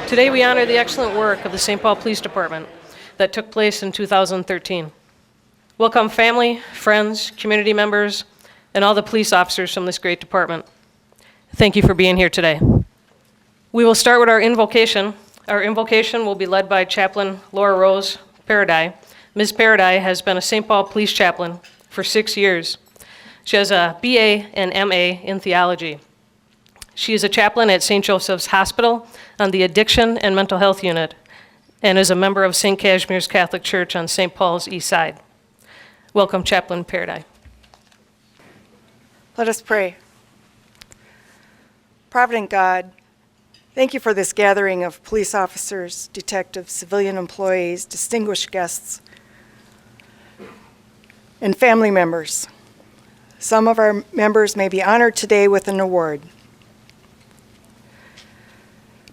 Today we honor the excellent work of the St. Paul Police Department that took place in 2013. Welcome family, friends, community members, and all the police officers from this great department. Thank you for being here today. We will start with our invocation. Our invocation will be led by Chaplain Laura Rose Paradis. Ms. Paradis has been a St. Paul Police Chaplain for 6 years. She has a BA and MA in theology. She is a chaplain at St. Joseph's Hospital on the Addiction and Mental Health Unit and is a member of St. Casimir's Catholic Church on St. Paul's East Side. Welcome, Chaplain Paradis. Let us pray. Provident God, thank you for this gathering of police officers, detectives, civilian employees, distinguished guests, and family members. Some of our members may be honored today with an award.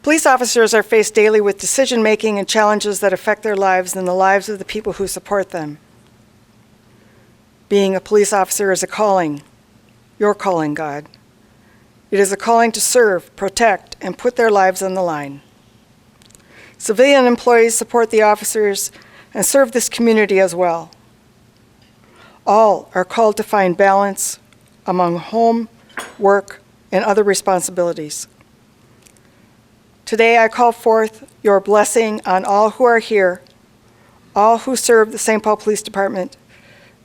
Police officers are faced daily with decision-making and challenges that affect their lives and the lives of the people who support them. Being a police officer is a calling, your calling, God. It is a calling to serve, protect, and put their lives on the line. Civilian employees support the officers and serve this community as well. All are called to find balance among home, work, and other responsibilities. Today I call forth your blessing on all who are here, all who serve the St. Paul Police Department,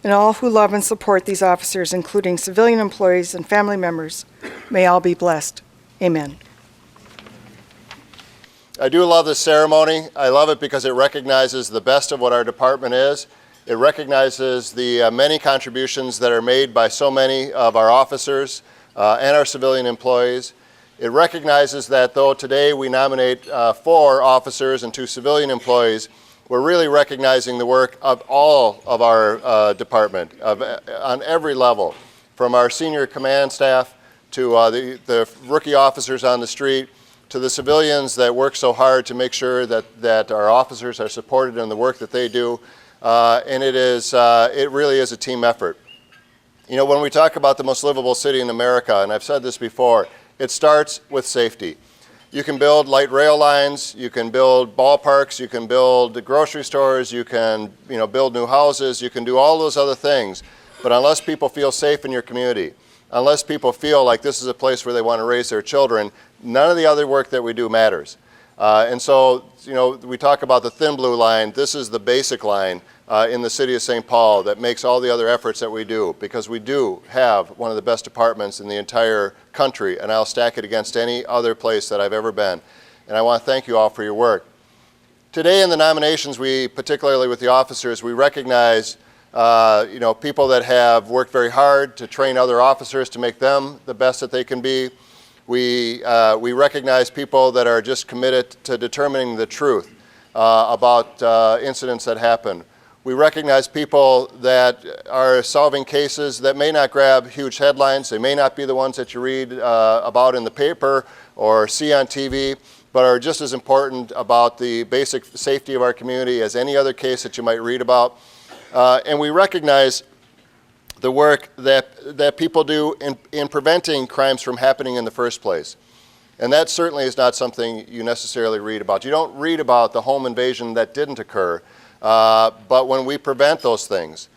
and all who love and support these officers, including civilian employees and family members. May all be blessed. Amen. I do love this ceremony. I love it because it recognizes the best of what our department is. It recognizes the many contributions that are made by so many of our officers and our civilian employees. It recognizes that though today we nominate 4 officers and 2 civilian employees, we're really recognizing the work of all of our department on every level, from our senior command staff to the rookie officers on the street, to the civilians that work so hard to make sure that our officers are supported in the work that they do. And it really is a team effort. You know, when we talk about the most livable city in America, and I've said this before, it starts with safety. You can build light rail lines, you can build ballparks, you can build grocery stores, you can build new houses, you can do all those other things. But unless people feel safe in your community, unless people feel like this is a place where they want to raise their children, none of the other work that we do matters. And so, we talk about the thin blue line. This is the basic line in the city of St. Paul that makes all the other efforts that we do, because we do have one of the best departments in the entire country, and I'll stack it against any other place that I've ever been. And I want to thank you all for your work. Today in the nominations, particularly with the officers, we recognize people that have worked very hard to train other officers to make them the best that they can be. We recognize people that are just committed to determining the truth about incidents that happen. We recognize people that are solving cases that may not grab huge headlines. They may not be the ones that you read about in the paper or see on TV, but are just as important about the basic safety of our community as any other case that you might read about. And we recognize the work that people do in preventing crimes from happening in the first place. And that certainly is not something you necessarily read about. You don't read about the home invasion that didn't occur, but when we prevent those things,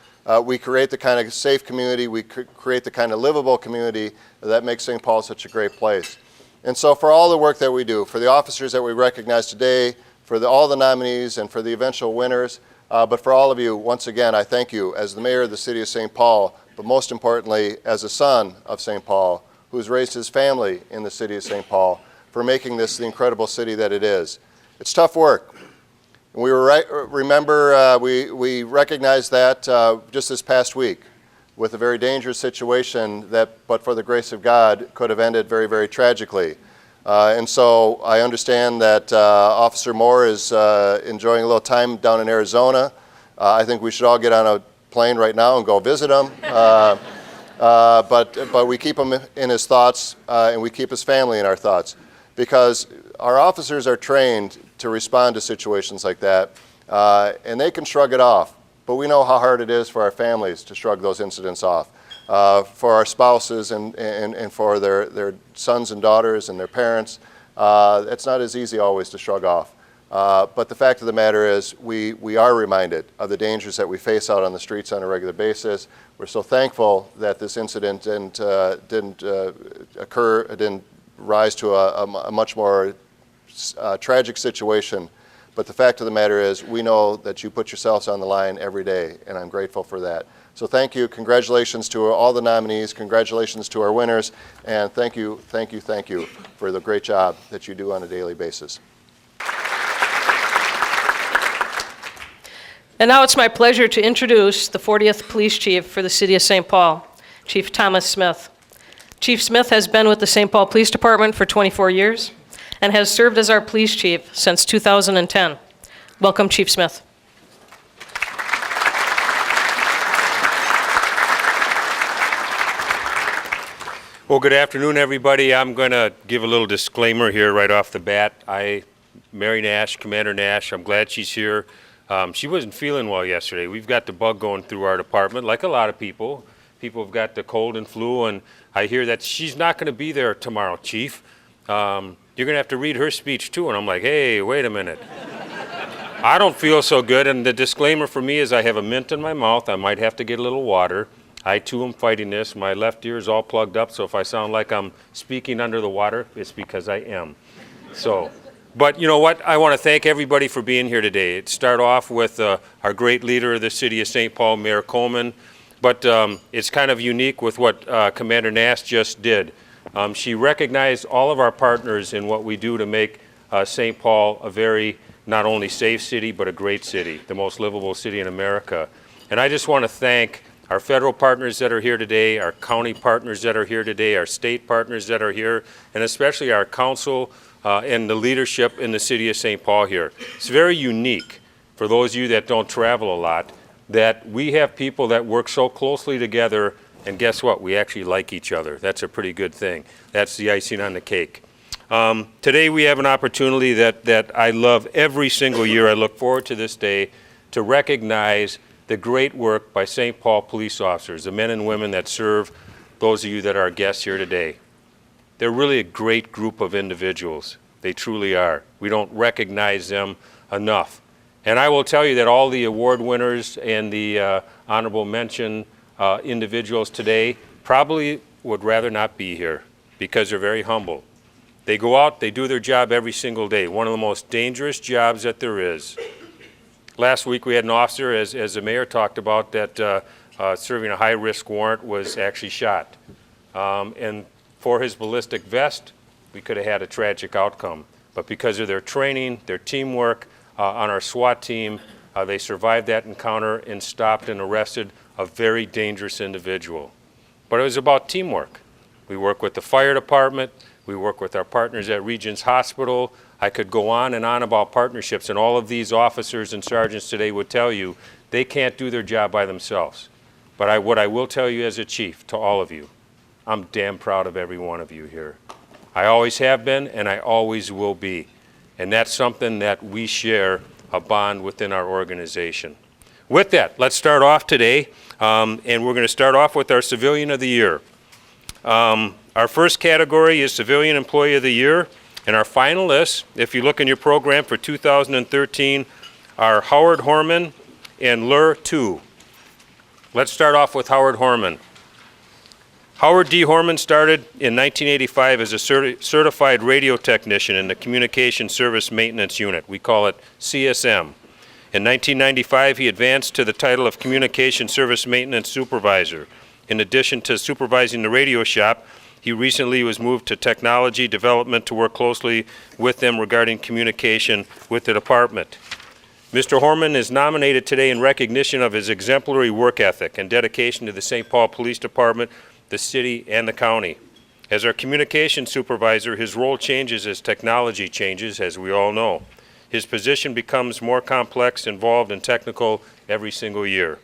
we create the kind of safe community, we create the kind of livable community that makes St. Paul such a great place. And so for all the work that we do, for the officers that we recognize today, for all the nominees and for the eventual winners, but for all of you, once again, I thank you as the mayor of the city of St. Paul, but most importantly, as a son of St. Paul, who's raised his family in the city of St. Paul, for making this the incredible city that it is. It's tough work. And we recognized that just this past week with a very dangerous situation that, but for the grace of God, could have ended very, very tragically. And so I understand that Officer Moore is enjoying a little time down in Arizona. I think we should all get on a plane right now and go visit him. But we keep him in his thoughts, and we keep his family in our thoughts, because our officers are trained to respond to situations like that, and they can shrug it off. But we know how hard it is for our families to shrug those incidents off, for our spouses and for their sons and daughters and their parents. It's not as easy always to shrug off. But the fact of the matter is we are reminded of the dangers that we face out on the streets on a regular basis. We're so thankful that this incident didn't occur, it didn't rise to a much more tragic situation. But the fact of the matter is we know that you put yourselves on the line every day, and I'm grateful for that. So thank you. Congratulations to all the nominees. Congratulations to our winners. And thank you for the great job that you do on a daily basis. And now it's my pleasure to introduce the 40th Police Chief for the City of St. Paul, Chief Thomas Smith. Chief Smith has been with the St. Paul Police Department for 24 years and has served as our police chief since 2010. Welcome, Chief Smith. Well, good afternoon, everybody. I'm going to give a little disclaimer here right off the bat. Mary Nash, Commander Nash, I'm glad she's here. She wasn't feeling well yesterday. We've got the bug going through our department, like a lot of people. People have got the cold and flu, and I hear that she's not going to be there tomorrow, Chief. You're going to have to read her speech, too. And I'm like, hey, wait a minute. I don't feel so good, and the disclaimer for me is I have a mint in my mouth. I might have to get a little water. I, too, am fighting this. My left ear is all plugged up, so if I sound like I'm speaking under the water, it's because I am. But you know what? I want to thank everybody for being here today. It start off with our great leader of the City of St. Paul, Mayor Coleman. But it's kind of unique with what Commander Nash just did. She recognized all of our partners in what we do to make St. Paul a very not only safe city, but a great city, the most livable city in America. And I just want to thank our federal partners that are here today, our county partners that are here today, our state partners that are here, and especially our council and the leadership in the City of St. Paul here. It's very unique for those of you that don't travel a lot, that we have people that work so closely together, and guess what? We actually like each other. That's a pretty good thing. That's the icing on the cake. Today we have an opportunity that I love every single year. I look forward to this day to recognize the great work by St. Paul police officers, the men and women that serve those of you that are guests here today. They're really a great group of individuals. They truly are. We don't recognize them enough. And I will tell you that all the award winners and the honorable mention individuals today probably would rather not be here because they're very humble. They go out, they do their job every single day, one of the most dangerous jobs that there is. Last week we had an officer, as the mayor talked about, that serving a high-risk warrant was actually shot. And for his ballistic vest, we could have had a tragic outcome. But because of their training, their teamwork on our SWAT team, they survived that encounter and stopped and arrested a very dangerous individual. But it was about teamwork. We work with the fire department, we work with our partners at Regents Hospital. I could go on and on about partnerships, and all of these officers and sergeants today would tell you they can't do their job by themselves. But what I will tell you as a chief, to all of you, I'm damn proud of every one of you here. I always have been, and I always will be. And that's something that we share a bond within our organization. With that, let's start off today, and we're going to start off with our Civilian of the Year. Our first category is Civilian Employee of the Year, and our finalists, if you look in your program for 2013, are Howard Horman and Lur Tu. Let's start off with Howard Horman. Howard D. Horman started in 1985 as a certified radio technician in the Communication Service Maintenance Unit. We call it CSM. In 1995, he advanced to the title of Communication Service Maintenance Supervisor. In addition to supervising the radio shop, he recently was moved to technology development to work closely with them regarding communication with the department. Mr. Horman is nominated today in recognition of his exemplary work ethic and dedication to the St. Paul Police Department, the city, and the county. As our communication supervisor, his role changes as technology changes, as we all know. His position becomes more complex, involved, and technical every single year.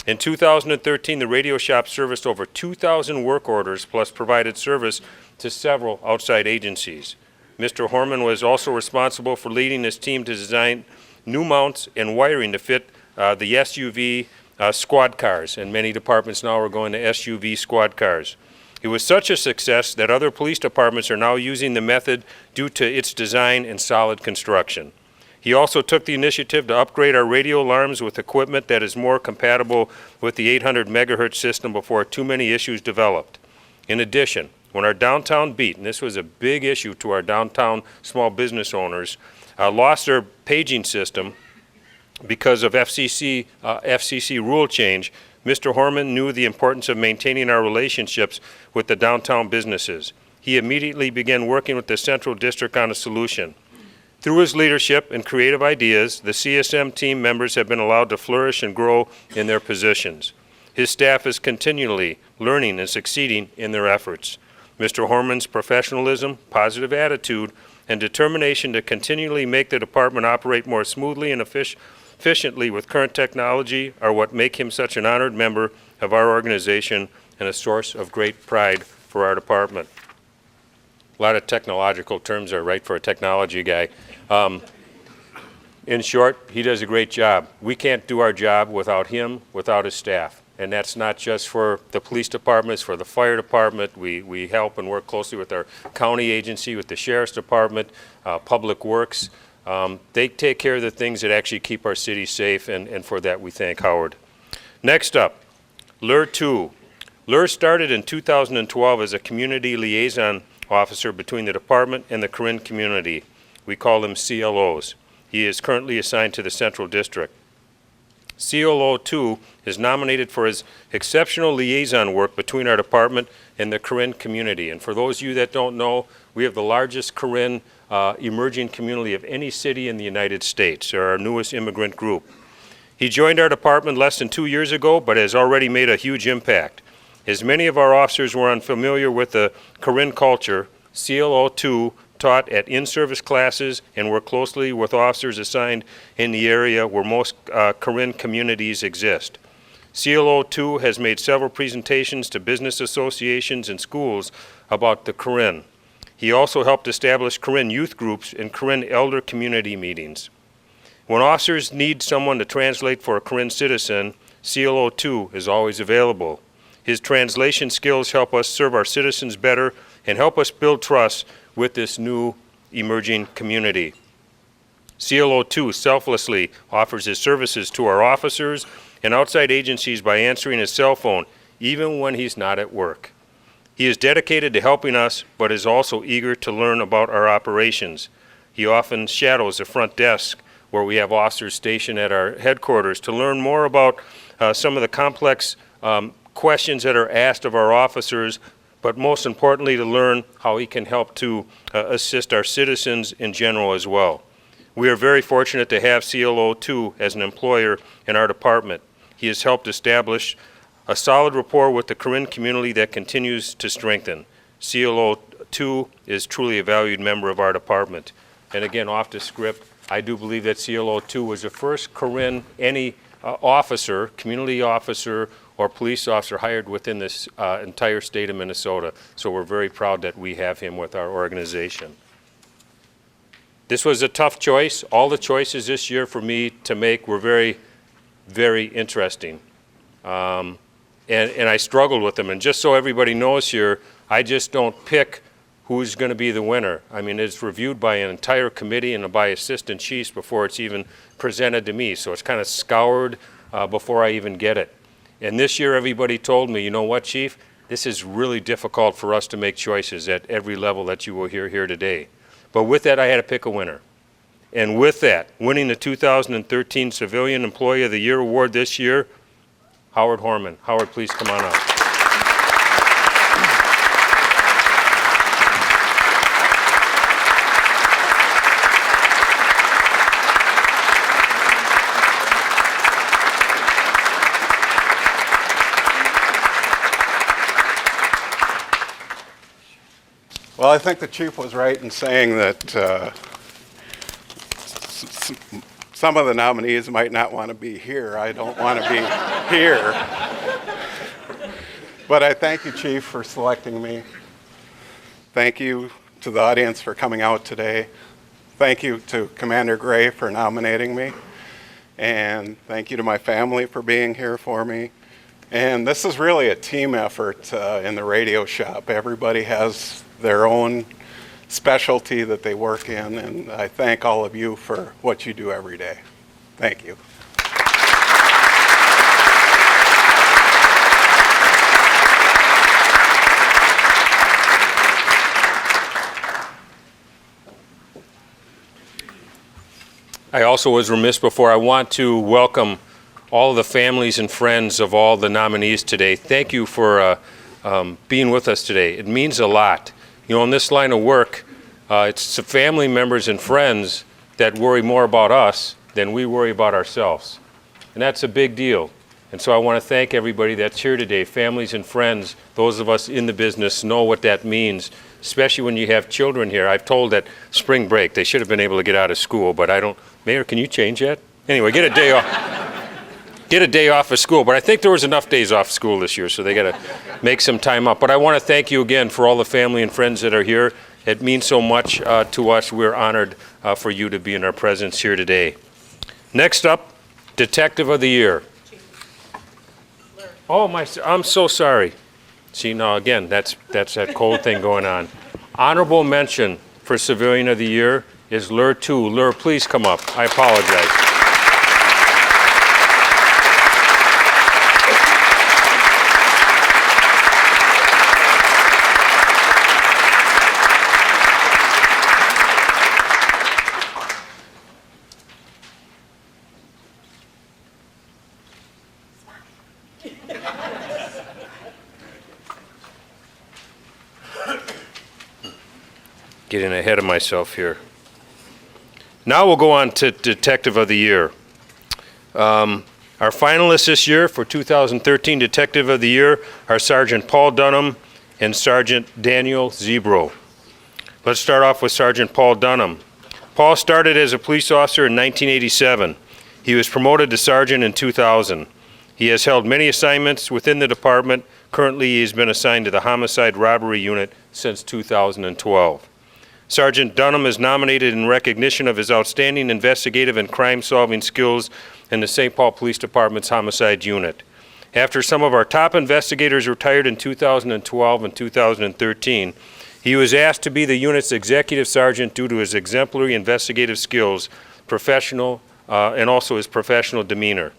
In 2013, the radio shop serviced over 2,000 work orders plus provided service to several outside agencies. Mr. Horman was also responsible for leading his team to design new mounts and wiring to fit the SUV squad cars, and many departments now are going to SUV squad cars. It was such a success that other police departments are now using the method due to its design and solid construction. He also took the initiative to upgrade our radio alarms with equipment that is more compatible with the 800 megahertz system before too many issues developed. In addition, when our downtown beat, and this was a big issue to our downtown small business owners, lost their paging system because of FCC rule change, Mr. Horman knew the importance of maintaining our relationships with the downtown businesses. He immediately began working with the Central District on a solution. Through his leadership and creative ideas, the CSM team members have been allowed to flourish and grow in their positions. His staff is continually learning and succeeding in their efforts. Mr. Horman's professionalism, positive attitude, and determination to continually make the department operate more smoothly and efficiently with current technology are what make him such an honored member of our organization and a source of great pride for our department. A lot of technological terms are right for a technology guy. In short, he does a great job. We can't do our job without him, without his staff. And that's not just for the police departments, for the fire department. We help and work closely with our county agency, with the sheriff's department, public works. They take care of the things that actually keep our city safe, and for that we thank Howard. Next up, LUR 2. LUR started in 2012 as a community liaison officer between the department and the Corinne community. We call them CLOs. He is currently assigned to the Central District. CLO 2 is nominated for his exceptional liaison work between our department and the Corinne community. And for those of you that don't know, we have the largest Corinne emerging community of any city in the United States. They're our newest immigrant group. He joined our department less than 2 years ago, but has already made a huge impact. As many of our officers were unfamiliar with the Corinne culture, CLO 2 taught at in-service classes and worked closely with officers assigned in the area where most Corinne communities exist. CLO 2 has made several presentations to business associations and schools about the Corinne. He also helped establish Corinne youth groups and Corinne elder community meetings. When officers need someone to translate for a Corinne citizen, CLO 2 is always available. His translation skills help us serve our citizens better and help us build trust with this new emerging community. CLO 2 selflessly offers his services to our officers and outside agencies by answering his cell phone, even when he's not at work. He is dedicated to helping us, but is also eager to learn about our operations. He often shadows the front desk where we have officers stationed at our headquarters to learn more about some of the complex questions that are asked of our officers, but most importantly to learn how he can help to assist our citizens in general as well. We are very fortunate to have CLO 2 as an employer in our department. He has helped establish a solid rapport with the Corinne community that continues to strengthen. CLO 2 is truly a valued member of our department. And again, off the script, I do believe that CLO 2 was the first Corinne, any officer, community officer, or police officer hired within this entire state of Minnesota. So we're very proud that we have him with our organization. This was a tough choice. All the choices this year for me to make were very, very interesting. And I struggled with them. And just so everybody knows here, I just don't pick who's going to be the winner. I mean, it's reviewed by an entire committee and by assistant chiefs before it's even presented to me. So it's kind of scoured before I even get it. And this year, everybody told me, you know what, Chief? This is really difficult for us to make choices at every level that you will hear here today. But with that, I had to pick a winner. And with that, winning the 2013 Civilian Employee of the Year award this year, Howard Horman. Howard, please come on up. Well, I think the chief was right in saying that some of the nominees might not want to be here. I don't want to be here. But I thank you, Chief, for selecting me. Thank you to the audience for coming out today. Thank you to Commander Gray for nominating me. And thank you to my family for being here for me. And this is really a team effort in the radio shop. Everybody has their own specialty that they work in, and I thank all of you for what you do every day. Thank you. I also was remiss before. I want to welcome all of the families and friends of all the nominees today. Thank you for being with us today. It means a lot. You know, in this line of work, it's the family members and friends that worry more about us than we worry about ourselves. And that's a big deal. And so I want to thank everybody that's here today, families and friends. Those of us in the business know what that means, especially when you have children here. I've told that spring break, they should have been able to get out of school, but I don't. Mayor, can you change that? Anyway, get a day off. Get a day off of school, but I think there was enough days off school this year, so they got to make some time up. But I want to thank you again for all the family and friends that are here. It means so much to us. We're honored for you to be in our presence here today. Next up, Detective of the Year. Oh, I'm so sorry. See, now again, that's that cold thing going on. Honorable mention for Civilian of the Year is Lur 2. Lur, please come up. I apologize. Getting ahead of myself here. Now we'll go on to Detective of the Year. Our finalists this year for 2013 Detective of the Year are Sergeant Paul Dunham and Sergeant Daniel Zebro. Let's start off with Sergeant Paul Dunham. Paul started as a police officer in 1987. He was promoted to sergeant in 2000. He has held many assignments within the department. Currently, he has been assigned to the Homicide Robbery Unit since 2012. Sergeant Dunham is nominated in recognition of his outstanding investigative and crime-solving skills in the St. Paul Police Department's Homicide Unit. After some of our top investigators retired in 2012 and 2013, he was asked to be the unit's executive sergeant due to his exemplary investigative skills, and also his professional demeanor.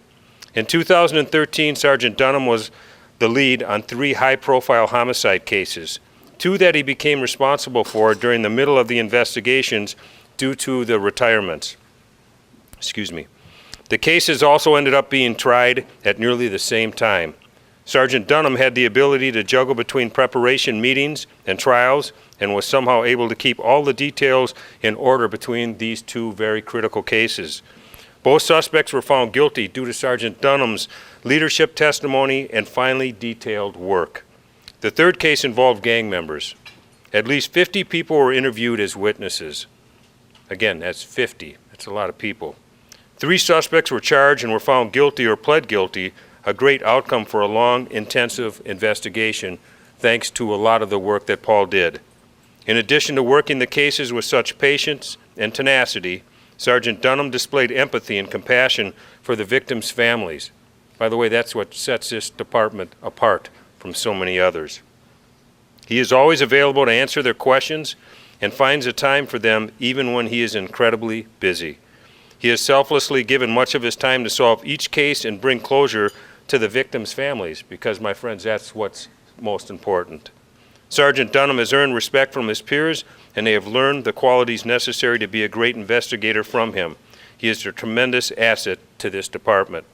In 2013, Sergeant Dunham was the lead on 3 high-profile homicide cases, 2 that he became responsible for during the middle of the investigations due to the retirements. The cases also ended up being tried at nearly the same time. Sergeant Dunham had the ability to juggle between preparation meetings and trials and was somehow able to keep all the details in order between these 2 very critical cases. Both suspects were found guilty due to Sergeant Dunham's leadership testimony and finely detailed work. The 3rd case involved gang members. At least 50 people were interviewed as witnesses. Again, that's 50. That's a lot of people. 3 suspects were charged and were found guilty or pled guilty, a great outcome for a long, intensive investigation, thanks to a lot of the work that Paul did. In addition to working the cases with such patience and tenacity, Sergeant Dunham displayed empathy and compassion for the victims' families. By the way, that's what sets this department apart from so many others. He is always available to answer their questions and finds a time for them even when he is incredibly busy. He has selflessly given much of his time to solve each case and bring closure to the victims' families, because, my friends, that's what's most important. Sergeant Dunham has earned respect from his peers, and they have learned the qualities necessary to be a great investigator from him. He is a tremendous asset to this department.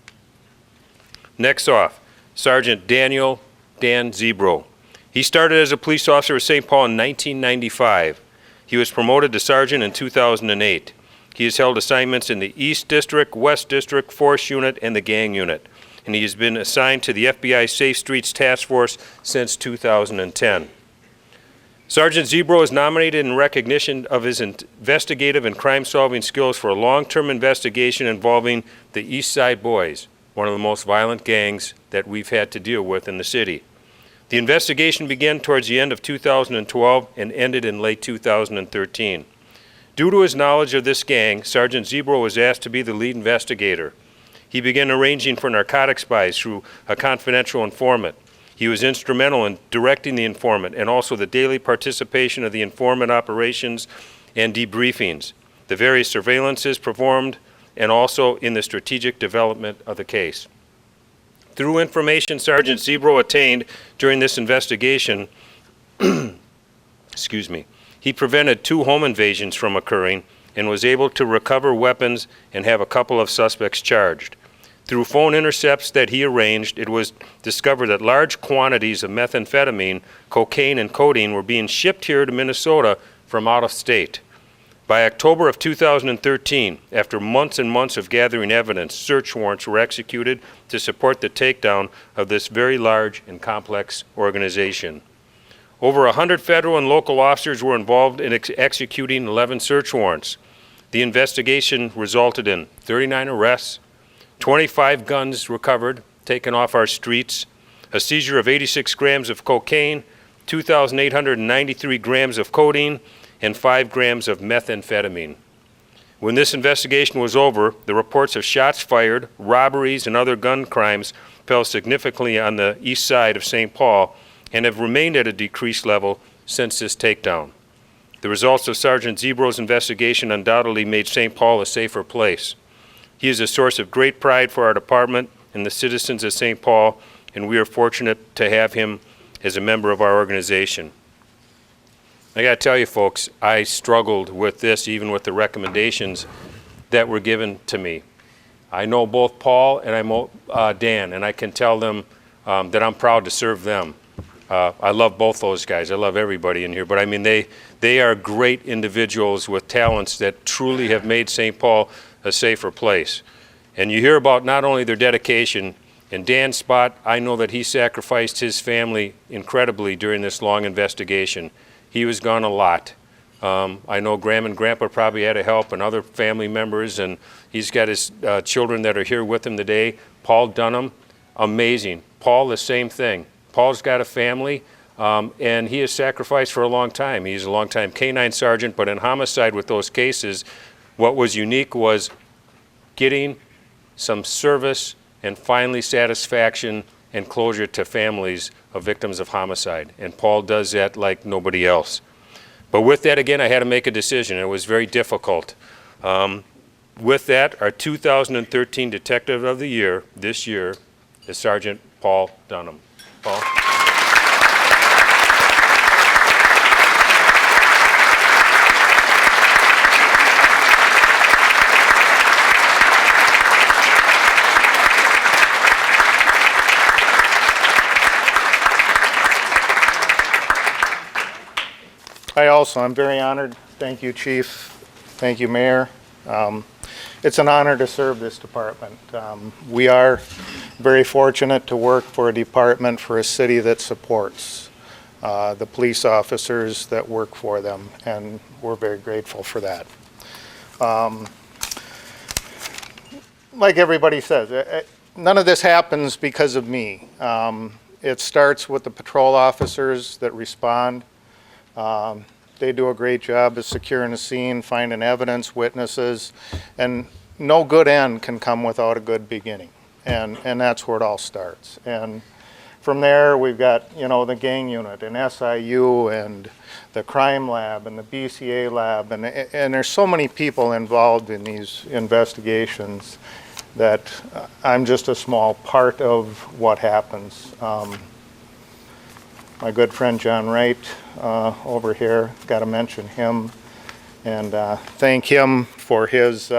Next off, Sergeant Dan Zebro. He started as a police officer at St. Paul in 1995. He was promoted to sergeant in 2008. He has held assignments in the East District, West District, Force Unit, and the Gang Unit. And he has been assigned to the FBI Safe Streets Task Force since 2010. Sergeant Zebro is nominated in recognition of his investigative and crime-solving skills for a long-term investigation involving the East Side Boys, one of the most violent gangs that we've had to deal with in the city. The investigation began towards the end of 2012 and ended in late 2013. Due to his knowledge of this gang, Sergeant Zebro was asked to be the lead investigator. He began arranging for narcotics buys through a confidential informant. He was instrumental in directing the informant and also the daily participation of the informant operations and debriefings, the various surveillances performed, and also in the strategic development of the case. Through information Sergeant Zebro attained during this investigation, excuse me, he prevented 2 home invasions from occurring and was able to recover weapons and have a couple of suspects charged. Through phone intercepts that he arranged, it was discovered that large quantities of methamphetamine, cocaine, and codeine were being shipped here to Minnesota from out of state. By October of 2013, after months and months of gathering evidence, search warrants were executed to support the takedown of this very large and complex organization. Over 100 federal and local officers were involved in executing 11 search warrants. The investigation resulted in 39 arrests, 25 guns recovered, taken off our streets, a seizure of 86 grams of cocaine, 2,893 grams of codeine, and 5 grams of methamphetamine. When this investigation was over, the reports of shots fired, robberies, and other gun crimes fell significantly on the east side of St. Paul and have remained at a decreased level since this takedown. The results of Sergeant Zebro's investigation undoubtedly made St. Paul a safer place. He is a source of great pride for our department and the citizens of St. Paul, and we are fortunate to have him as a member of our organization. I got to tell you, folks, I struggled with this, even with the recommendations that were given to me. I know both Paul and I know Dan, and I can tell them that I'm proud to serve them. I love both those guys. I love everybody in here, but I mean, they are great individuals with talents that truly have made St. Paul a safer place. And you hear about not only their dedication, in Dan's spot, I know that he sacrificed his family incredibly during this long investigation. He was gone a lot. I know Graham and Grandpa probably had to help and other family members, and he's got his children that are here with him today. Paul Dunham, amazing. Paul, the same thing. Paul's got a family, and he has sacrificed for a long time. He's a long-time K-9 sergeant, but in homicide with those cases, what was unique was getting some service and finally satisfaction and closure to families of victims of homicide. And Paul does that like nobody else. But with that, again, I had to make a decision. It was very difficult. With that, our 2013 Detective of the Year this year is Sergeant Paul Dunham. Paul? I'm very honored. Thank you, Chief. Thank you, Mayor. It's an honor to serve this department. We are very fortunate to work for a department, for a city that supports the police officers that work for them, and we're very grateful for that. Like everybody says, none of this happens because of me. It starts with the patrol officers that respond. They do a great job of securing a scene, finding evidence, witnesses, and no good end can come without a good beginning. And that's where it all starts. And from there, we've got, the gang unit and SIU and the crime lab and the BCA lab. And there's so many people involved in these investigations that I'm just a small part of what happens. My good friend John Wright over here, got to mention him and thank him for his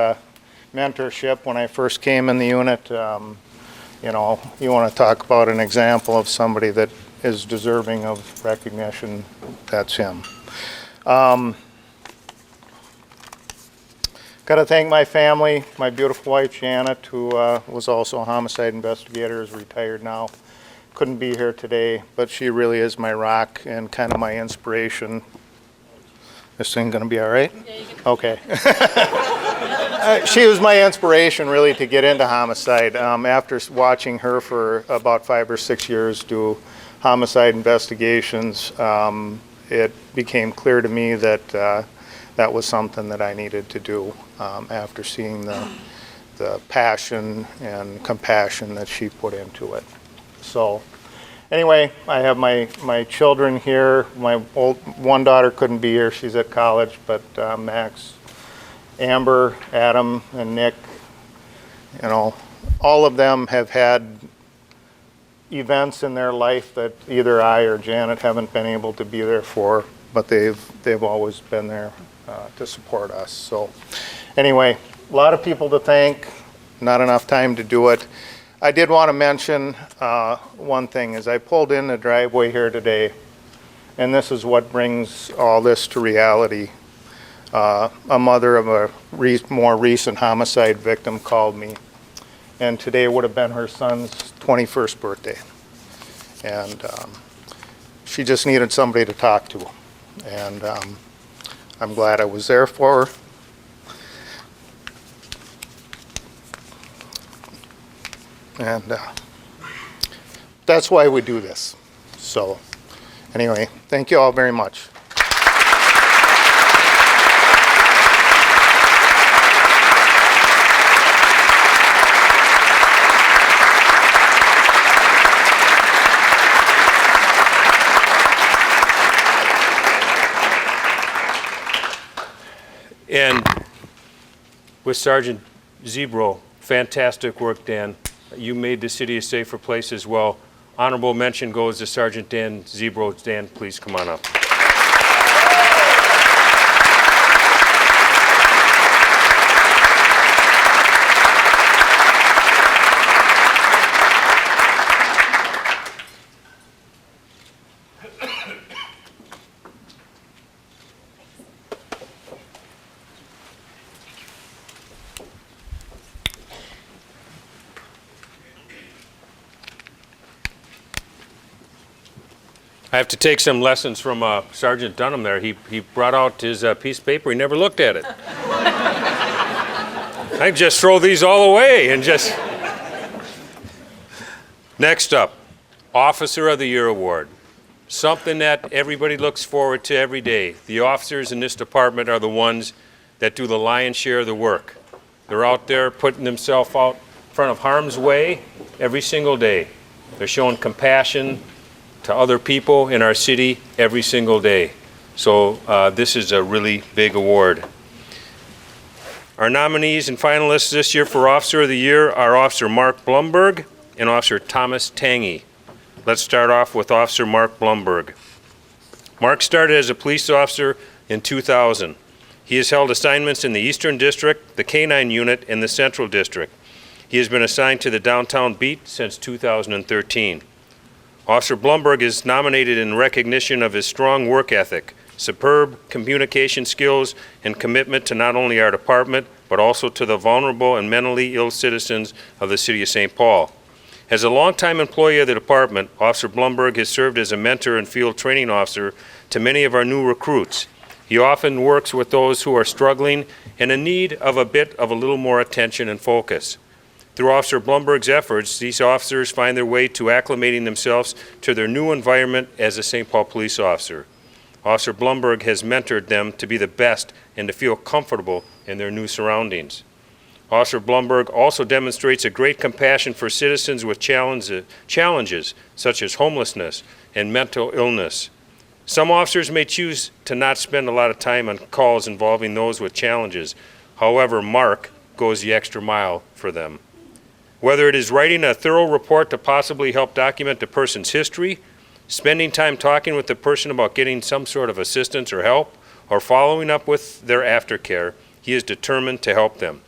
mentorship when I first came in the unit. You want to talk about an example of somebody that is deserving of recognition, that's him. Got to thank my family, my beautiful wife Janet, who was also a homicide investigator, is retired now. Couldn't be here today, but she really is my rock and kind of my inspiration. This thing gonna be all right? Yeah, you can. Okay. She was my inspiration really to get into homicide. After watching her for about 5 or 6 years do homicide investigations, it became clear to me that that was something that I needed to do after seeing the the passion and compassion that she put into it. So anyway, I have my children here. My one daughter couldn't be here. She's at college, but Max, Amber, Adam, and Nick, you know, all of them have had events in their life that either I or Janet haven't been able to be there for, but they've always been there to support us. So anyway, a lot of people to thank, not enough time to do it. I did want to mention one thing. As I pulled in the driveway here today, and this is what brings all this to reality, a mother of a more recent homicide victim called me, and today would have been her son's 21st birthday. And she just needed somebody to talk to. And I'm glad I was there for her. And that's why we do this. So anyway, thank you all very much. And with Sergeant Zebro, fantastic work, Dan. You made the city a safer place as well. Honorable mention goes to Sergeant Dan Zebro. Dan, please come on up. I have to take some lessons from Sergeant Dunham there. He brought out his piece of paper. He never looked at it. I just throw these all away and just... Next up, Officer of the Year Award. Something that everybody looks forward to every day. The officers in this department are the ones that do the lion's share of the work. They're out there putting themselves out in front of harm's way every single day. They're showing compassion to other people in our city every single day. So this is a really big award. Our nominees and finalists this year for Officer of the Year are Officer Mark Blumberg and Officer Thomas Tanghe. Let's start off with Officer Mark Blumberg. Mark started as a police officer in 2000. He has held assignments in the Eastern District, the K-9 Unit, and the Central District. He has been assigned to the Downtown Beat since 2013. Officer Blumberg is nominated in recognition of his strong work ethic, superb communication skills, and commitment to not only our department, but also to the vulnerable and mentally ill citizens of the City of St. Paul. As a longtime employee of the department, Officer Blumberg has served as a mentor and field training officer to many of our new recruits. He often works with those who are struggling and in need of a little more attention and focus. Through Officer Blumberg's efforts, these officers find their way to acclimating themselves to their new environment as a St. Paul police officer. Officer Blumberg has mentored them to be the best and to feel comfortable in their new surroundings. Officer Blumberg also demonstrates a great compassion for citizens with challenges such as homelessness and mental illness. Some officers may choose to not spend a lot of time on calls involving those with challenges. However, Mark goes the extra mile for them. Whether it is writing a thorough report to possibly help document the person's history, spending time talking with the person about getting some sort of assistance or help, or following up with their aftercare, he is determined to help them.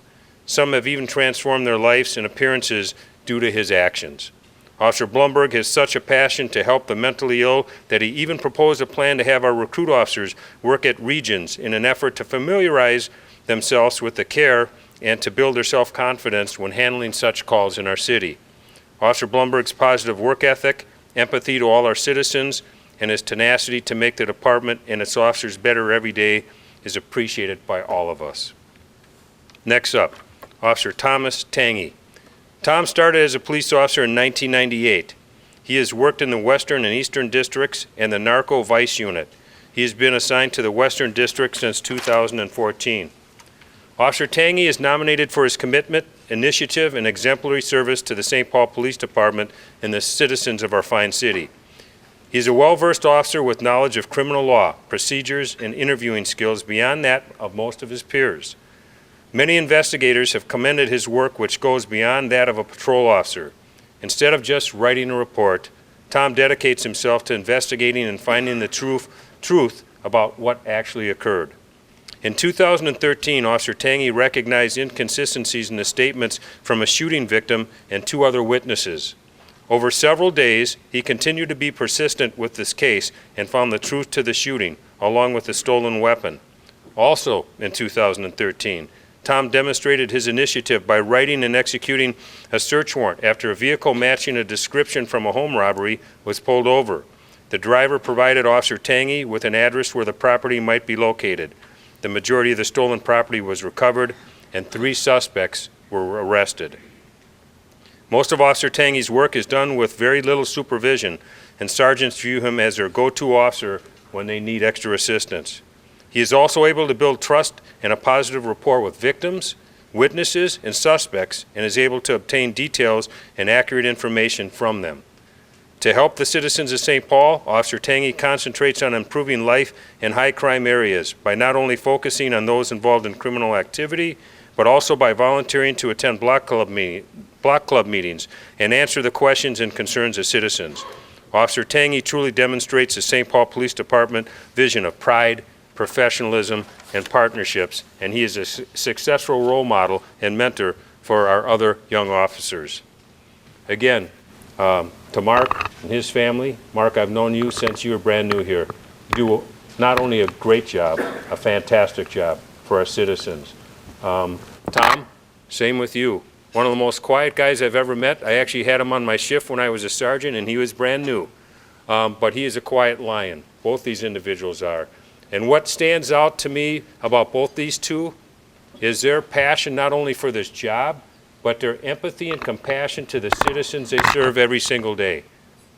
Some have even transformed their lives and appearances due to his actions. Officer Blumberg has such a passion to help the mentally ill that he even proposed a plan to have our recruit officers work at regions in an effort to familiarize themselves with the care and to build their self-confidence when handling such calls in our city. Officer Blumberg's positive work ethic, empathy to all our citizens, and his tenacity to make the department and its officers better every day is appreciated by all of us. Next up, Officer Thomas Tanghe. Tom started as a police officer in 1998. He has worked in the Western and Eastern Districts and the Narco Vice Unit. He has been assigned to the Western District since 2014. Officer Tanghe is nominated for his commitment initiative and exemplary service to the St. Paul Police Department and the citizens of our fine city. He is a well-versed officer with knowledge of criminal law, procedures, and interviewing skills beyond that of most of his peers. Many investigators have commended his work, which goes beyond that of a patrol officer. Instead of just writing a report, Tom dedicates himself to investigating and finding the truth about what actually occurred. In 2013, Officer Tanghe recognized inconsistencies in the statements from a shooting victim and 2 other witnesses. Over several days, he continued to be persistent with this case and found the truth to the shooting, along with the stolen weapon. Also in 2013, Tom demonstrated his initiative by writing and executing a search warrant after a vehicle matching a description from a home robbery was pulled over. The driver provided Officer Tanghe with an address where the property might be located. The majority of the stolen property was recovered, and 3 suspects were arrested. Most of Officer Tanghe's work is done with very little supervision, and sergeants view him as their go-to officer when they need extra assistance. He is also able to build trust and a positive rapport with victims, witnesses, and suspects, and is able to obtain details and accurate information from them. To help the citizens of St. Paul, Officer Tanghe concentrates on improving life in high-crime areas by not only focusing on those involved in criminal activity, but also by volunteering to attend block club meetings and answer the questions and concerns of citizens. Officer Tanghe truly demonstrates the St. Paul Police Department vision of pride, professionalism, and partnerships, and he is a successful role model and mentor for our other young officers. Again, to Mark and his family, Mark, I've known you since you were brand new here. You do not only a great job, a fantastic job for our citizens. Tom, same with you. One of the most quiet guys I've ever met. I actually had him on my shift when I was a sergeant, and he was brand new. But he is a quiet lion. Both these individuals are. And what stands out to me about both these two is their passion not only for this job, but their empathy and compassion to the citizens they serve every single day.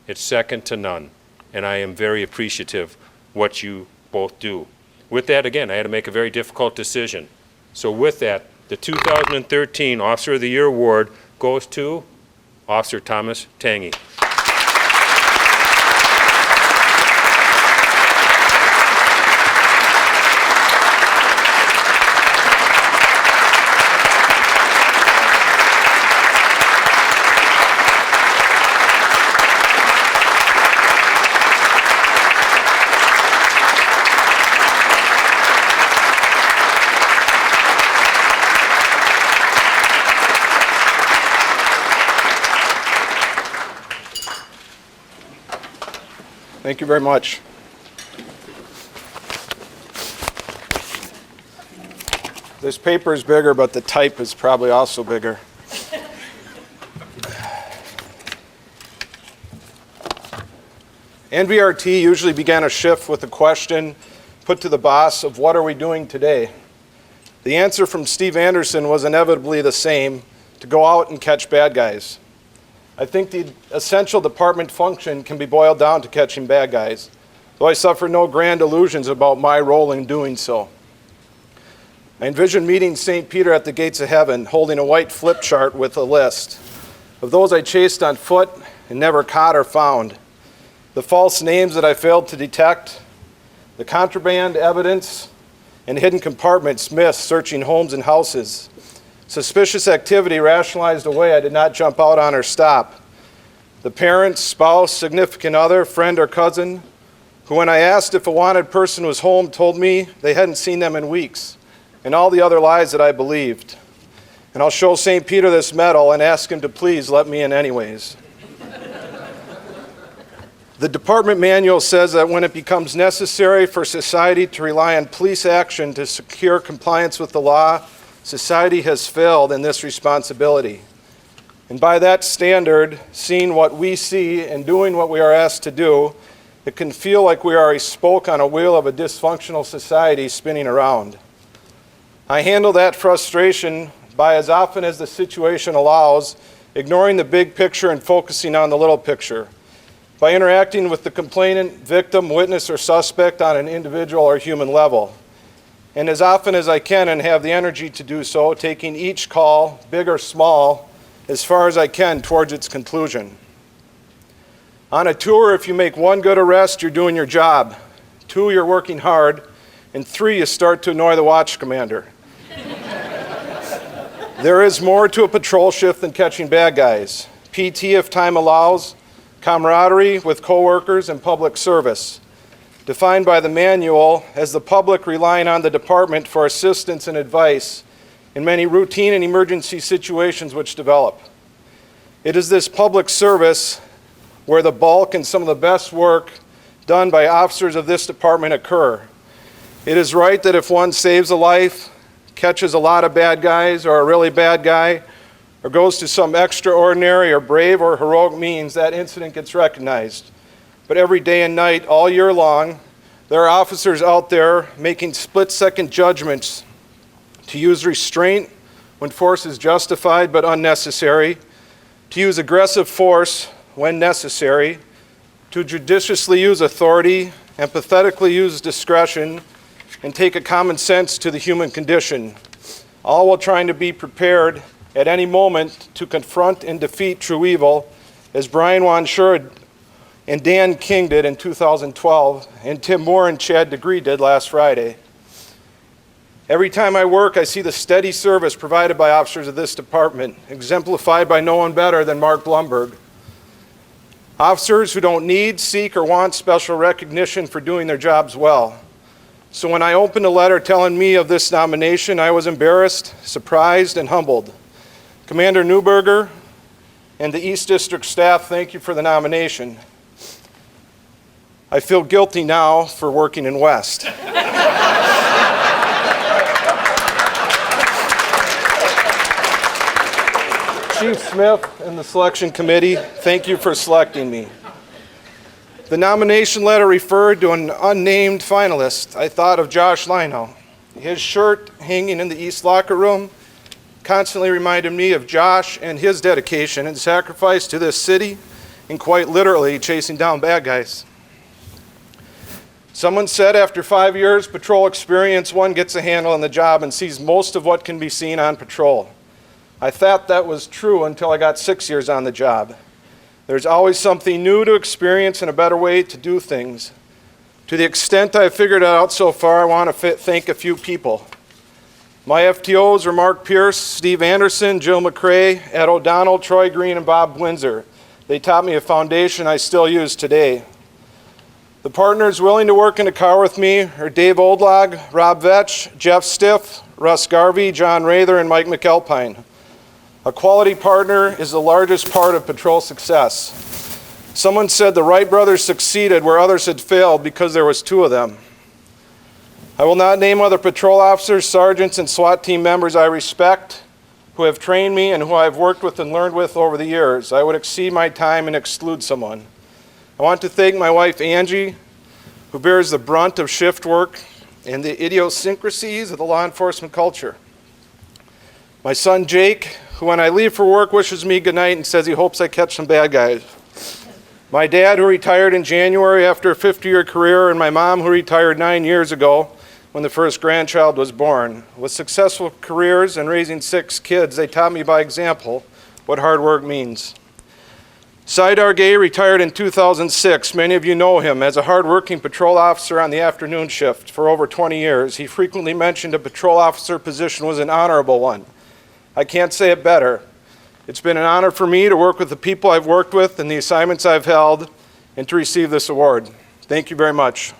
It's second to none, and I am very appreciative what you both do. With that, again, I had to make a very difficult decision. So with that, the 2013 Officer of the Year Award goes to Officer Thomas Tanghe. Thank you very much. This paper is bigger, but the type is probably also bigger. NVRT usually began a shift with a question put to the boss of what are we doing today? The answer from Steve Anderson was inevitably the same, to go out and catch bad guys. I think the essential department function can be boiled down to catching bad guys, though I suffer no grand illusions about my role in doing so. I envision meeting St. Peter at the gates of heaven, holding a white flip chart with a list of those I chased on foot and never caught or found, the false names that I failed to detect, the contraband evidence, and hidden compartments missed searching homes and houses, suspicious activity rationalized away I did not jump out on or stop, the parent, spouse, significant other, friend, or cousin, who when I asked if a wanted person was home told me they hadn't seen them in weeks, and all the other lies that I believed. And I'll show St. Peter this medal and ask him to please let me in anyways. The department manual says that when it becomes necessary for society to rely on police action to secure compliance with the law, society has failed in this responsibility. And by that standard, seeing what we see and doing what we are asked to do, it can feel like we are a spoke on a wheel of a dysfunctional society spinning around. I handle that frustration by, as often as the situation allows, ignoring the big picture and focusing on the little picture, by interacting with the complainant, victim, witness, or suspect on an individual or human level. and as often as I can and have the energy to do so, taking each call, big or small, as far as I can towards its conclusion. On a tour, if you make 1 good arrest, you're doing your job. 2, you're working hard. And 3, you start to annoy the watch commander. There is more to a patrol shift than catching bad guys. PT if time allows, camaraderie with coworkers, and public service, defined by the manual as the public relying on the department for assistance and advice in many routine and emergency situations which develop. It is this public service where the bulk and some of the best work done by officers of this department occur. It is right that if one saves a life, catches a lot of bad guys or a really bad guy, or goes to some extraordinary or brave or heroic means, that incident gets recognized. But every day and night, all year long, there are officers out there making split-second judgments to use restraint when force is justified but unnecessary, to use aggressive force when necessary, to judiciously use authority, empathetically use discretion, and take a common sense to the human condition, all while trying to be prepared at any moment to confront and defeat true evil, as Brian Von Schur and Dan King did in 2012, and Tim Moore and Chad DeGree did last Friday. Every time I work, I see the steady service provided by officers of this department, exemplified by no one better than Mark Blumberg. Officers who don't need, seek, or want special recognition for doing their jobs well. So when I opened a letter telling me of this nomination, I was embarrassed, surprised, and humbled. Commander Newberger and the East District staff, thank you for the nomination. I feel guilty now for working in West. Chief Smith and the selection committee, thank you for selecting me. The nomination letter referred to an unnamed finalist. I thought of Josh Lino. His shirt hanging in the East locker room constantly reminded me of Josh and his dedication and sacrifice to this city, and quite literally chasing down bad guys. Someone said after 5 years patrol experience, one gets a handle on the job and sees most of what can be seen on patrol. I thought that was true until I got 6 years on the job. There's always something new to experience and a better way to do things. To the extent I've figured it out so far, I want to thank a few people. My FTOs are Mark Pierce, Steve Anderson, Jill McCrae, Ed O'Donnell, Troy Green, and Bob Windsor. They taught me a foundation I still use today. The partners willing to work in a car with me are Dave Oldlog, Rob Vetch, Jeff Stiff, Russ Garvey, John Rather, and Mike McAlpine. A quality partner is the largest part of patrol success. Someone said the Wright brothers succeeded where others had failed because there was 2 of them. I will not name other patrol officers, sergeants, and SWAT team members I respect, who have trained me and who I have worked with and learned with over the years. I would exceed my time and exclude someone. I want to thank my wife, Angie, who bears the brunt of shift work and the idiosyncrasies of the law enforcement culture. My son, Jake, who when I leave for work wishes me goodnight and says he hopes I catch some bad guys. My dad, who retired in January after a 50-year career, and my mom, who retired 9 years ago when the first grandchild was born. With successful careers and raising 6 kids, they taught me by example what hard work means. Saidar Gay retired in 2006. Many of you know him as a hard-working patrol officer on the afternoon shift for over 20 years. He frequently mentioned a patrol officer position was an honorable one. I can't say it better. It's been an honor for me to work with the people I've worked with and the assignments I've held, and to receive this award. Thank you very much.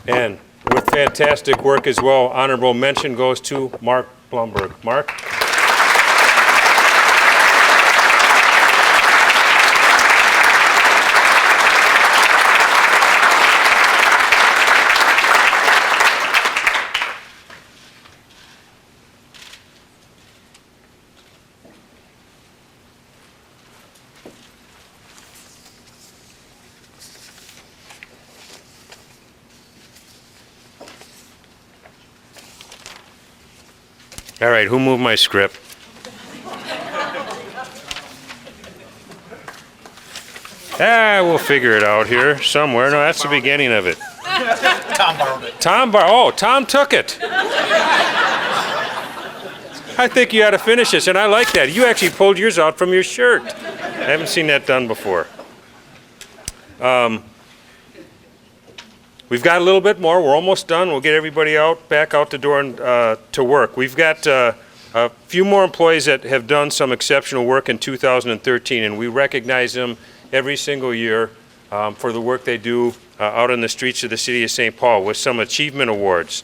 And with fantastic work as well, honorable mention goes to Mark Blumberg. Mark? All right, who moved my script? We'll figure it out here somewhere. No, that's the beginning of it. Tom borrowed it. Tom took it. I think you ought to finish this, and I like that. You actually pulled yours out from your shirt. I haven't seen that done before. We've got a little bit more. We're almost done. We'll get everybody back out the door and to work. We've got a few more employees that have done some exceptional work in 2013, and we recognize them every single year for the work they do out on the streets of the city of St. Paul with some achievement awards.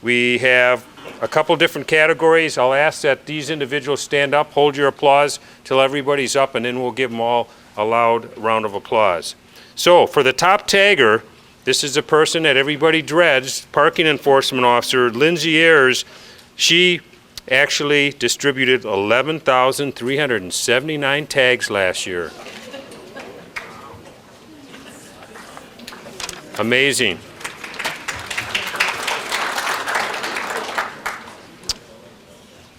We have a couple different categories. I'll ask that these individuals stand up, hold your applause till everybody's up, and then we'll give them all a loud round of applause. So for the top tagger, this is a person that everybody dreads, parking enforcement officer, Lindsay Ayers. She actually distributed 11,379 tags last year. Amazing.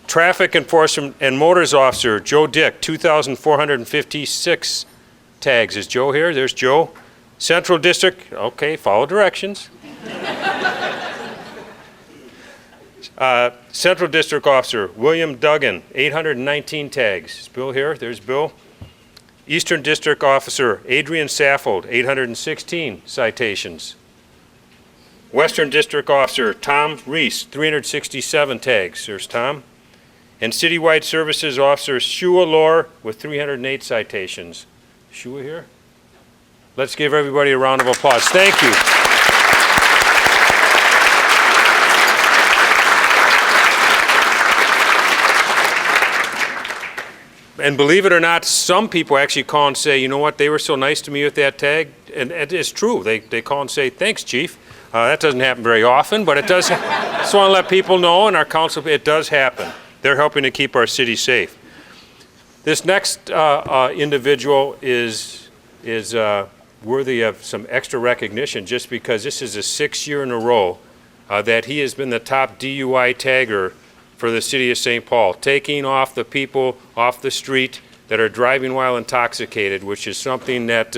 Traffic enforcement and motors officer, Joe Dick, 2,456 tags. Is Joe here? There's Joe. Central District, okay, follow directions. Central District Officer, William Duggan, 819 tags. Is Bill here? There's Bill. Eastern District Officer, Adrian Saffold, 816 citations. Western District Officer, Tom Reese, 367 tags. There's Tom. And Citywide Services Officer, Shua Lore, with 308 citations. Shua here? Let's give everybody a round of applause. Thank you. And believe it or not, some people actually call and say, you know what, they were so nice to me with that tag. And it's true. They call and say, thanks, Chief. That doesn't happen very often, but it does. Just want to let people know, and our council, it does happen. They're helping to keep our city safe. This next individual is worthy of some extra recognition just because this is the 6th year in a row that he has been the top DUI tagger for the city of St. Paul, taking off the people off the street that are driving while intoxicated, which is something that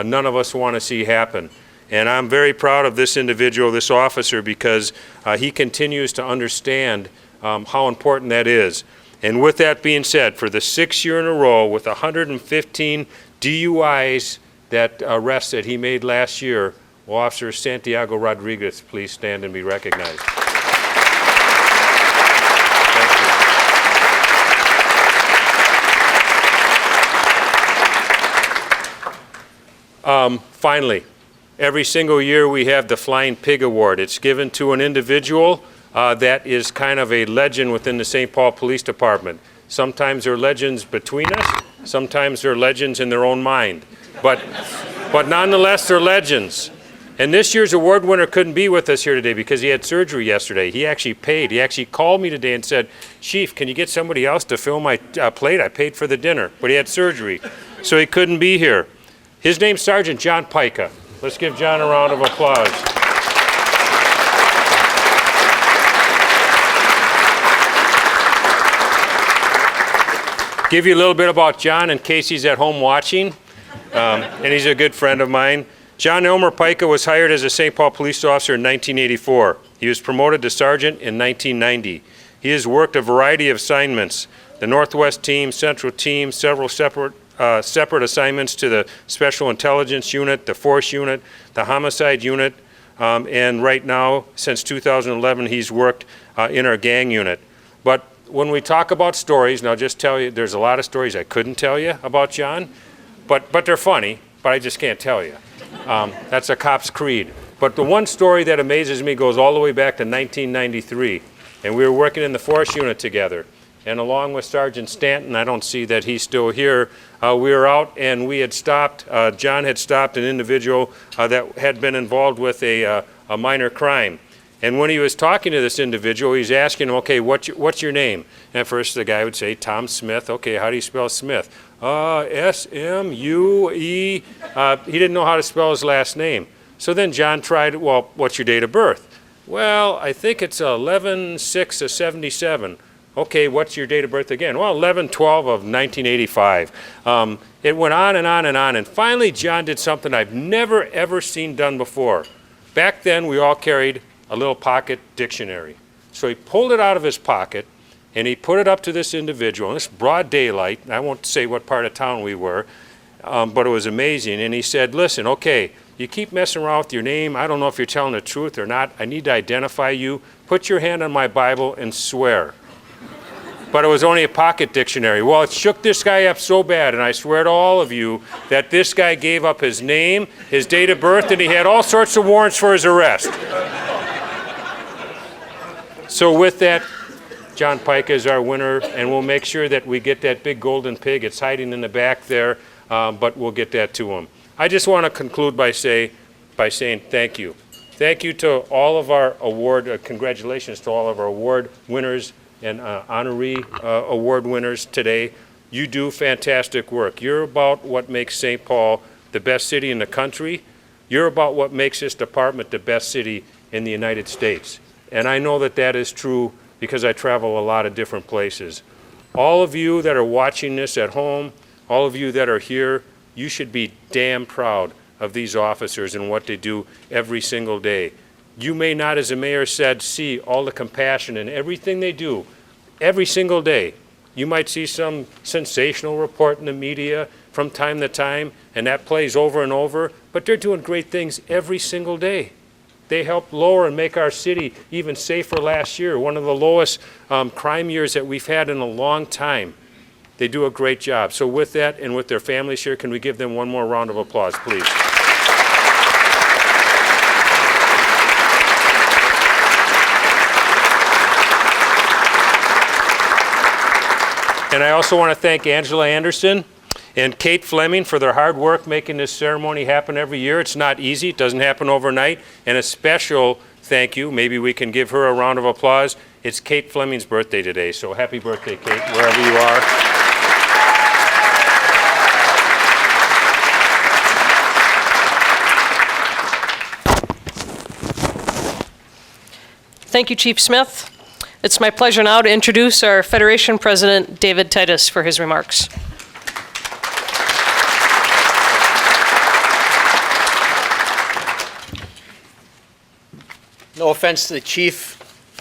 none of us want to see happen. And I'm very proud of this individual, this officer, because he continues to understand how important that is. And with that being said, for the 6th year in a row, with 115 DUIs that arrests that he made last year, will Officer Santiago Rodriguez please stand and be recognized? Finally, every single year we have the Flying Pig Award. It's given to an individual that is kind of a legend within the St. Paul Police Department. Sometimes they're legends between us, sometimes they're legends in their own mind. But nonetheless, they're legends. And this year's award winner couldn't be with us here today because he had surgery yesterday. He actually paid. He actually called me today and said, Chief, can you get somebody else to fill my plate? I paid for the dinner, but he had surgery, so he couldn't be here. His name's Sergeant John Pyka. Let's give John a round of applause. Give you a little bit about John in case he's at home watching, and he's a good friend of mine. John Elmer Pyka was hired as a St. Paul police officer in 1984. He was promoted to sergeant in 1990. He has worked a variety of assignments, the Northwest Team, Central Team, several separate assignments to the Special Intelligence Unit, the Force Unit, the Homicide Unit, and right now, since 2011, he's worked in our gang unit. But when we talk about stories, and I'll just tell you, there's a lot of stories I couldn't tell you about John, but they're funny, but I just can't tell you. That's a cop's creed. But the one story that amazes me goes all the way back to 1993, and we were working in the Force Unit together. And along with Sergeant Stanton, I don't see that he's still here, we were out and we had stopped, John had stopped an individual that had been involved with a minor crime. And when he was talking to this individual, he's asking him, okay, what's your name? And at first the guy would say, Tom Smith. Okay, how do you spell Smith? S-M-U-E. He didn't know how to spell his last name. So then John tried, well, what's your date of birth? Well, I think it's 11/6 of 77. Okay, what's your date of birth again? Well, 11/12 of 1985. It went on and on and on, and finally John did something I've never ever seen done before. Back then, we all carried a little pocket dictionary. So he pulled it out of his pocket, and he put it up to this individual, in this broad daylight. I won't say what part of town we were, but it was amazing. And he said, listen, okay, you keep messing around with your name. I don't know if you're telling the truth or not. I need to identify you. Put your hand on my Bible and swear. But it was only a pocket dictionary. Well, it shook this guy up so bad, and I swear to all of you that this guy gave up his name, his date of birth, and he had all sorts of warrants for his arrest. So with that, John Pyka is our winner, and we'll make sure that we get that big golden pig. It's hiding in the back there, but we'll get that to him. I just want to conclude by saying thank you. Thank you to all of our congratulations to all of our award winners and honoree award winners today. You do fantastic work. You're about what makes St. Paul the best city in the country. You're about what makes this department the best city in the United States. And I know that that is true because I travel a lot of different places. All of you that are watching this at home, all of you that are here, you should be damn proud of these officers and what they do every single day. You may not, as the mayor said, see all the compassion and everything they do every single day. You might see some sensational report in the media from time to time, and that plays over and over, but they're doing great things every single day. They helped lower and make our city even safer last year, one of the lowest crime years that we've had in a long time. They do a great job. So with that, and with their families here, can we give them one more round of applause, please? And I also want to thank Angela Anderson and Kate Fleming for their hard work making this ceremony happen every year. It's not easy. It doesn't happen overnight. And a special thank you. Maybe we can give her a round of applause. It's Kate Fleming's birthday today. So happy birthday, Kate, wherever you are. Thank you, Chief Smith. It's my pleasure now to introduce our Federation President, David Titus, for his remarks. No offense to the chief,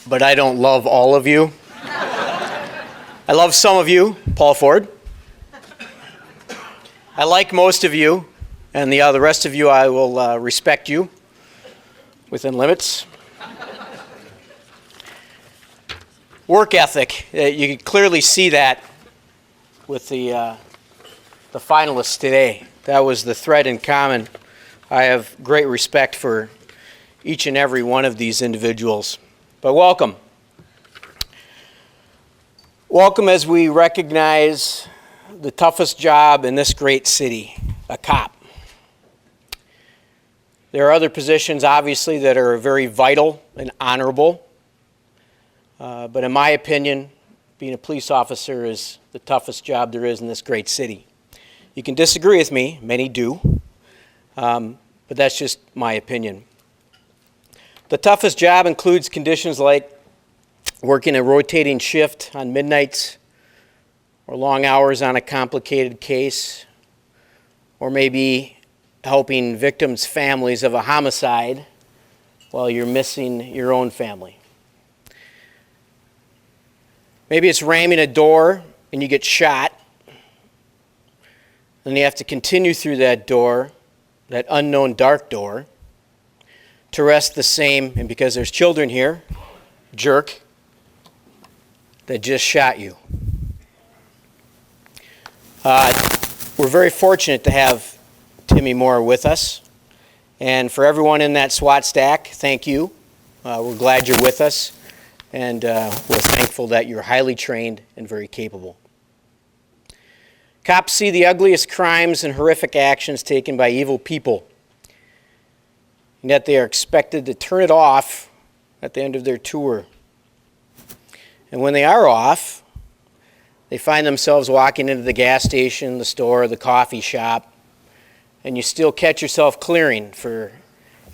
but I don't love all of you. I love some of you, Paul Ford. I like most of you, and the rest of you, I will respect you within limits. Work ethic, you can clearly see that with the finalists today. That was the thread in common. I have great respect for each and every one of these individuals. But welcome. Welcome as we recognize the toughest job in this great city, a cop. There are other positions, obviously, that are very vital and honorable. But in my opinion, being a police officer is the toughest job there is in this great city. You can disagree with me, many do, but that's just my opinion. The toughest job includes conditions like working a rotating shift on midnights, or long hours on a complicated case, or maybe helping victims' families of a homicide while you're missing your own family. Maybe it's ramming a door and you get shot. Then you have to continue through that door, that unknown dark door, to arrest the same, and because there's children here, jerk that just shot you. We're very fortunate to have Timmy Moore with us. And for everyone in that SWAT stack, thank you. We're glad you're with us. And we're thankful that you're highly trained and very capable. Cops see the ugliest crimes and horrific actions taken by evil people, and yet they are expected to turn it off at the end of their tour. And when they are off, they find themselves walking into the gas station, the store, the coffee shop, and you still catch yourself clearing for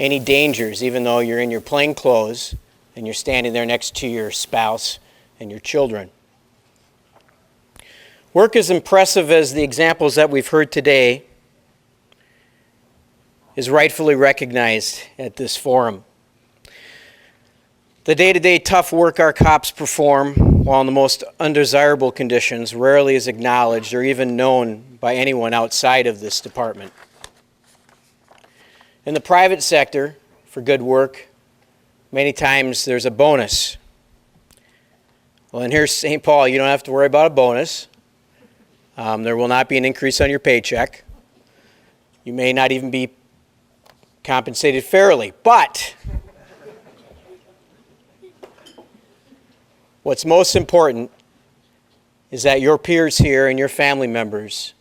any dangers, even though you're in your plain clothes and you're standing there next to your spouse and your children. Work as impressive as the examples that we've heard today is rightfully recognized at this forum. The day-to-day tough work our cops perform while in the most undesirable conditions rarely is acknowledged or even known by anyone outside of this department. In the private sector, for good work, many times there's a bonus. Well, and here's St. Paul, you don't have to worry about a bonus. There will not be an increase on your paycheck. You may not even be compensated fairly, but what's most important is that your peers here and your family members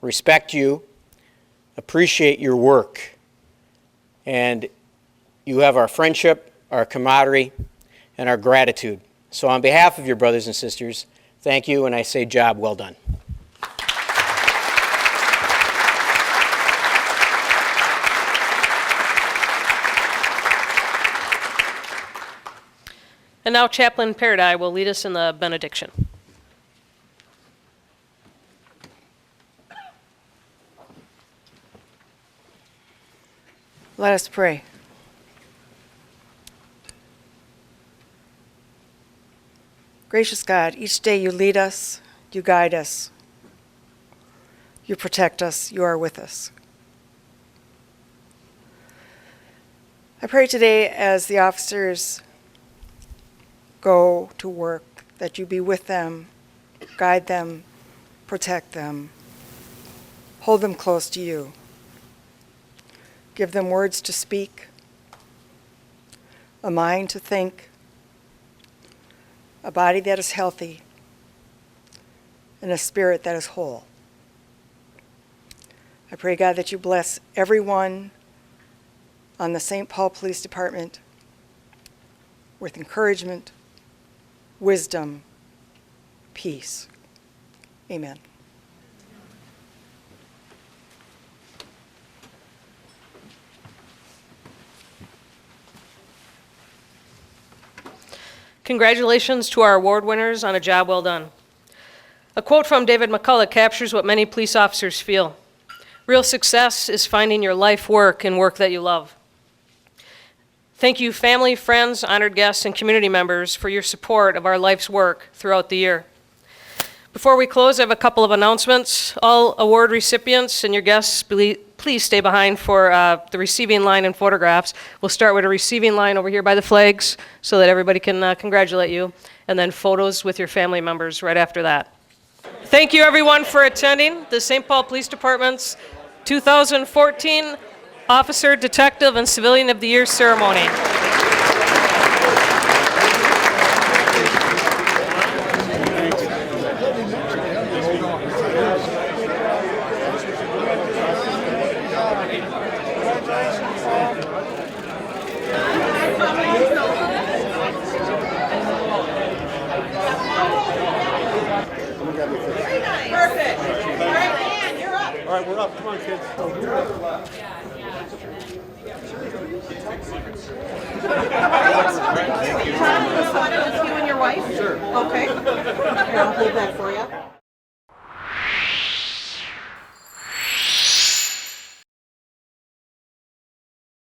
respect you, appreciate your work, and you have our friendship, our camaraderie, and our gratitude. So on behalf of your brothers and sisters, thank you, and I say job well done. And now Chaplain Paradis will lead us in the benediction. Let us pray. Gracious God, each day you lead us, you guide us, you protect us, you are with us. I pray today as the officers go to work that you be with them, guide them, protect them, hold them close to you. Give them words to speak, a mind to think, a body that is healthy, and a spirit that is whole. I pray, God, that you bless everyone on the St. Paul Police Department with encouragement, wisdom, peace. Amen. Congratulations to our award winners on a job well done. A quote from David McCullough captures what many police officers feel. Real success is finding your life work and work that you love. Thank you, family, friends, honored guests, and community members for your support of our life's work throughout the year. Before we close, I have a couple of announcements. All award recipients and your guests, please stay behind for the receiving line and photographs. We'll start with a receiving line over here by the flags so that everybody can congratulate you, and then photos with your family members right after that. Thank you, everyone, for attending the St. Paul Police Department's 2014 Officer, Detective, and Civilian of the Year ceremony. Perfect. All right, Dan, you're up. All right, we're up. Come on, kids. Tom, you want to just you and your wife? Sure. Okay. Here, I'll hold that for you.